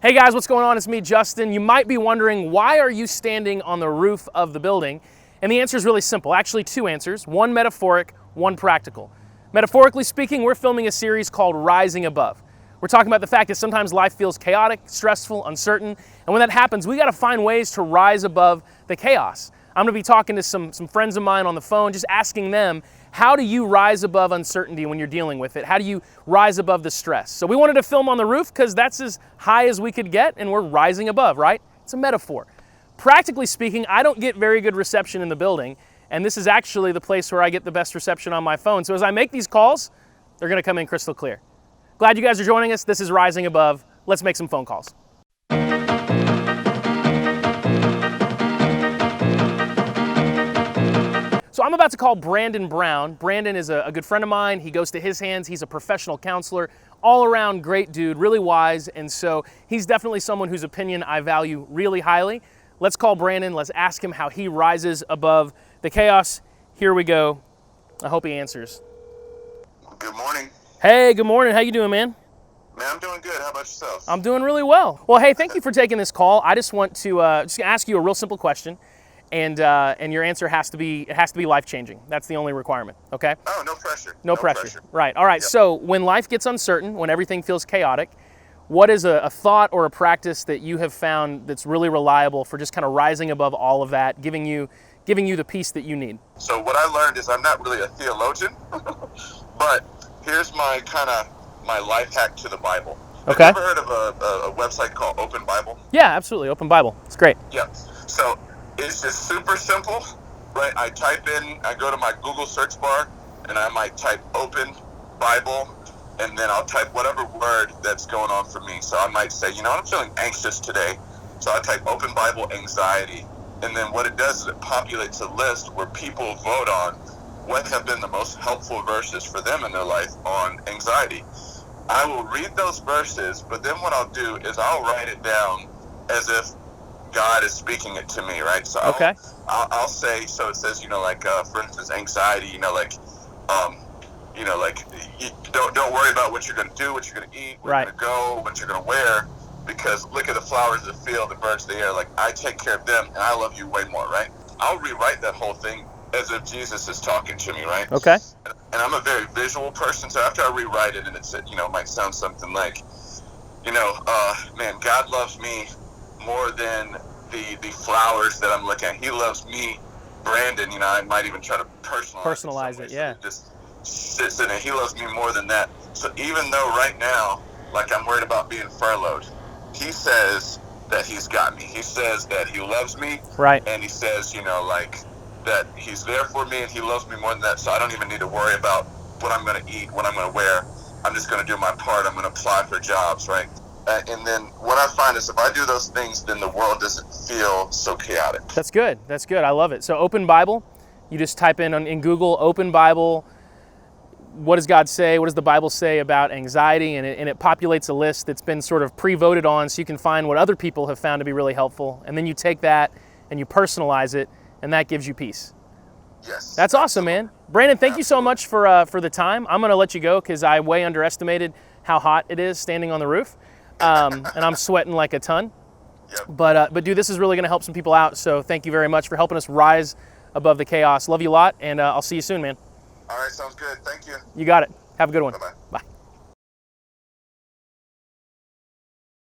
Hey guys, what's going on? It's me, Justin. You might be wondering, why are you standing on the roof of the building? And the answer is really simple. Actually, two answers, one metaphoric, one practical. Metaphorically speaking, we're filming a series called Rising Above. We're talking about the fact that sometimes life feels chaotic, stressful, uncertain, and when that happens, we gotta find ways to rise above the chaos. I'm gonna be talking to some friends of mine on the phone, just asking them, how do you rise above uncertainty when you're dealing with it? How do you rise above the stress? So we wanted to film on the roof because that's as high as we could get, and we're rising above, right? It's a metaphor. Practically speaking, I don't get very good reception in the building, and this is actually the place where I get the best reception on my phone. So as I make these calls, they're gonna come in crystal clear. Glad you guys are joining us. This is Rising Above. Let's make some phone calls. So I'm about to call Brandon Brown. Brandon is a good friend of mine. He goes to his hands. He's a professional counselor, all around great dude, really wise. And so he's definitely someone whose opinion I value really highly. Let's call Brandon. Let's ask him how he rises above the chaos. Here we go. I hope he answers. Good morning. Hey, good morning. How you doing, man? Man, I'm doing good. How about yourself? I'm doing really well. Well, hey, thank you for taking this call. I just want to just ask you a real simple question. And your answer has to be life-changing. That's the only requirement, okay? Oh, no pressure. No pressure. Right, all right. Yep. So when life gets uncertain, when everything feels chaotic, what is a thought or a practice that you have found that's really reliable for just kind of rising above all of that, giving you the peace that you need? So what I learned is I'm not really a theologian, but here's my life hack to the Bible. Okay. Have you ever heard of a website called Open Bible? Yeah, absolutely. Open Bible. It's great. Yep. So it's just super simple, right? I go to my Google search bar, and I might type Open Bible, and then I'll type whatever word that's going on for me. So I might say, I'm feeling anxious today. So I type Open Bible anxiety. And then what it does is it populates a list where people vote on what have been the most helpful verses for them in their life on anxiety. I will read those verses, but then what I'll do is I'll write it down as if God is speaking it to me, right? So Okay. I'll say, so it says, for instance, anxiety, don't worry about what you're going to do, what you're going to eat, where Right. you're going to go, what you're going to wear, because look at the flowers of the field, the birds of the air, like I take care of them and I love you way more, right? I'll rewrite that whole thing as if Jesus is talking to me, right? Okay. And I'm a very visual person, so after I rewrite it and it might sound something like, man, God loves me more than the flowers that I'm looking at. He loves me, Brandon. I might even try to personalize it, yeah. So it just sits in it. He loves me more than that. So even though right now, like I'm worried about being furloughed, he says that he's got me. He says that he loves me. Right. And he says, that he's there for me and he loves me more than that. So I don't even need to worry about what I'm going to eat, what I'm going to wear. I'm just going to do my part. I'm going to apply for jobs, right? And then what I find is if I do those things, then the world doesn't feel so chaotic. That's good. That's good. I love it. So Open Bible, you just type in Google, Open Bible, what does God say? What does the Bible say about anxiety? And it populates a list that's been sort of pre-voted on so you can find what other people have found to be really helpful. And then you take that and you personalize it, and that gives you peace. Yes. That's awesome, man. Brandon, thank you so much for the time. I'm going to let you go because I way underestimated how hot it is standing on the roof. And I'm sweating like a ton. Yep. But dude, this is really going to help some people out. So thank you very much for helping us rise above the chaos. Love you a lot, and I'll see you soon, man. All right, sounds good. Thank you. You got it. Have a good one. Bye-bye. Bye.